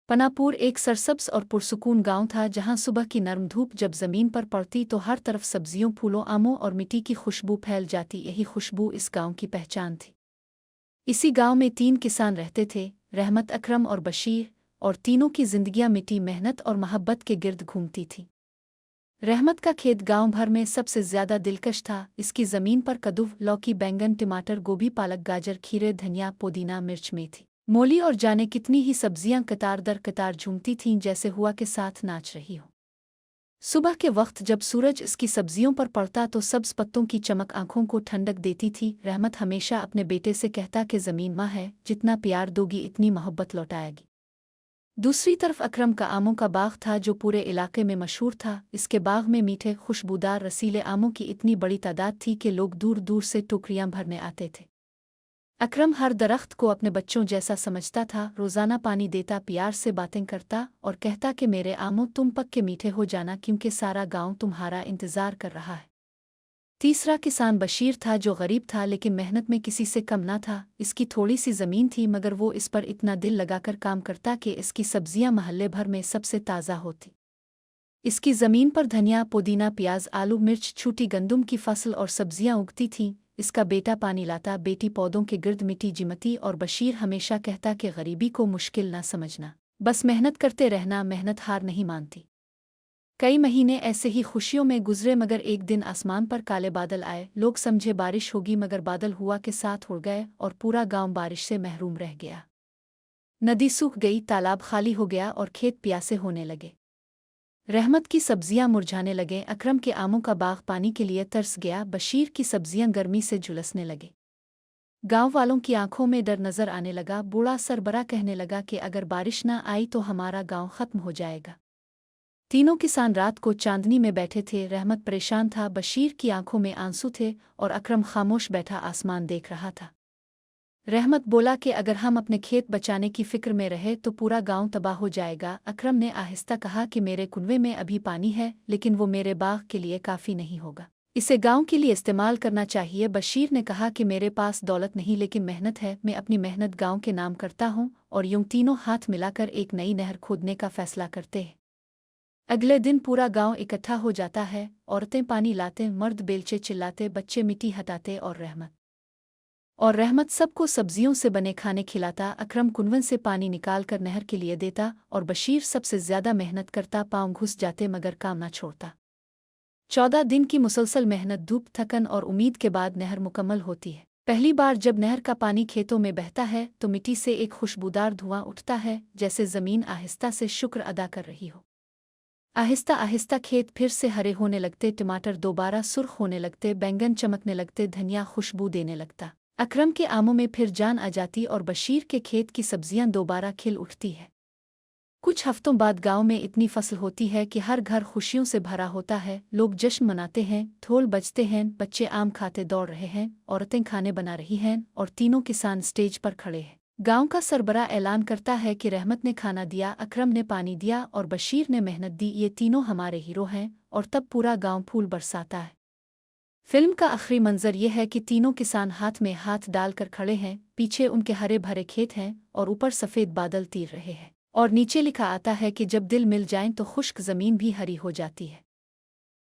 पनापुर एक सरसब्ज और पुरसुकून गांव था जहां सुबह की नर्म धूप जब जमीन पर पड़ती तो हर तरफ सब्जियों फूलों आमों और मिट्टी की खुशबू फैल जाती। यही खुशबू इस गांव की पहचान थी। इसी गांव में 3 किसान रहते थे, रहमत, अकरम और बशीर, और तीनों की जिंदगियां मिट्टी, मेहनत और मोहब्बत के गिर्द घूमती थीं। रहमत का खेत गांव भर में सबसे ज्यादा दिलकश था। इसकी जमीन पर कद्दू, लौकी, बैंगन, टमाटर, गोभी, पालक, गाजर, खीरे, धनिया, पुदीना, मिर्च, मेथी, मूली और जाने कितनी ही सब्जियां कतार दर कतार झूमती थीं जैसे हुआ के साथ नाच रही हो। सुबह के वक्त जब सूरज इसकी सब्जियों पर पड़ता तो सब्ज पत्तों की चमक आंखों को ठंडक देती थी। रहमत हमेशा अपने बेटे से कहता कि ज़मीन माँ है, जितना प्यार दोगी इतनी मोहब्बत लौटाएगी। दूसरी तरफ अकरम का आमों का बाग था जो पूरे इलाके में मशहूर था। इसके बाग में मीठे खुशबूदार रसीले आमों की इतनी बड़ी तादाद थी कि लोग दूर दूर से टोकरियां भरने आते थे। अकरम हर दरख्त को अपने बच्चों जैसा समझता था। रोज़ाना पानी देता, प्यार से बातें करता और कहता कि मेरे आमों तुम पक के मीठे हो जाना, क्योंकि सारा गांव तुम्हारा इंतज़ार कर रहा है। तीसरा किसान बशीर था जो गरीब था लेकिन मेहनत में किसी से कम न था। इसकी थोड़ी सी ज़मीन थी मगर वो इस पर इतना दिल लगाकर काम करता कि इसकी सब्जियां महल्ले भर में सबसे ताज़ा होती। इसकी ज़मीन पर धनिया, पुदीना, प्याज, आलू, मिर्च, छोटी गंदुम की फसल और सब्जियां उगती थीं। इसका बेटा पानी लाता, बेटी पौधों के गिर्द मिट्टी जिमती और बशीर हमेशा कहता कि गरीबी को मुश्किल न समझना, बस मेहनत करते रहना, मेहनत हार नहीं मानती। कई महीने ऐसे ही खुशियों में गुजरे मगर एक दिन आसमान पर काले बादल आए। लोग समझे बारिश होगी मगर बादल हुआ के साथ उड़ गए और पूरा गांव बारिश से महरूम रह गया। नदी सूख गई, तालाब खाली हो गया और खेत प्यासे होने लगे। रहमत की सब्जियां मुरझाने लगे, अकरम के आमों का बाग पानी के लिए तरस गया, बशीर की सब्जियां गर्मी से झुलसने लगे। गांव वालों की आंखों में डर नजर आने लगा। बूढ़ा सरबरा कहने लगा कि अगर बारिश न आई तो हमारा गांव खत्म हो जाएगा। तीनों किसान रात को चांदनी में बैठे थे। रहमत परेशान था, बशीर की आंखों में आंसू थे और अकरम खामोश बैठा आसमान देख रहा था। रहमत बोला कि अगर हम अपने खेत बचाने की फिक्र में रहे तो पूरा गांव तबाह हो जाएगा। अकरम ने आहिस्ता कहा कि मेरे कुनवे में अभी पानी है लेकिन वो मेरे बाग के लिए काफ़ी नहीं होगा, इसे गांव के लिए इस्तेमाल करना चाहिए। बशीर ने कहा कि मेरे पास दौलत नहीं लेकिन मेहनत है, मैं अपनी मेहनत गांव के नाम करता हूं। और यूं तीनों हाथ मिलाकर एक नई नहर खोदने का फैसला करते हैं। अगले दिन पूरा गांव इकट्ठा हो जाता है। औरतें पानी लाते, मर्द बेलचे चिल्लाते, बच्चे मिट्टी हटाते और रहमत सबको सब्जियों से बने खाने खिलाता। अकरम कुनवन से पानी निकालकर नहर के लिए देता और बशीर सबसे ज्यादा मेहनत करता, पांव घुस जाते मगर काम न छोड़ता। 14 दिन की मुसलसल मेहनत, धूप, थकन और उम्मीद के बाद नहर मुकम्मल होती है। पहली बार जब नहर का पानी खेतों में बहता है तो मिट्टी से एक खुशबूदार धुआं उठता है, जैसे जमीन आहिस्ता से शुक्र अदा कर रही हो। आहिस्ता आहिस्ता खेत फिर से हरे होने लगते, टमाटर दोबारा सुर्ख होने लगते, बैंगन चमकने लगते, धनिया खुशबू देने लगता। अकरम के आमों में फिर जान आ जाती और बशीर के खेत की सब्जियां दोबारा खिल उठती है। कुछ हफ्तों बाद गांव में इतनी फसल होती है कि हर घर खुशियों से भरा होता है। लोग जश्न मनाते हैं, ढोल बजते हैं, बच्चे आम खाते दौड़ रहे हैं, औरतें खाने बना रही हैं और तीनों किसान स्टेज पर खड़े हैं। गांव का सरबरा ऐलान करता है कि रहमत ने खाना दिया, अकरम ने पानी दिया और बशीर ने मेहनत दी, ये तीनों हमारे हीरो हैं। और तब पूरा गांव फूल बरसाता है। फिल्म का आखिरी मंजर यह है कि तीनों किसान हाथ में हाथ डालकर खड़े हैं, पीछे उनके हरे भरे खेत हैं और ऊपर सफ़ेद बादल तीर रहे हैं और नीचे लिखा आता है कि जब दिल मिल जाएं तो खुश्क ज़मीन भी हरी हो जाती है।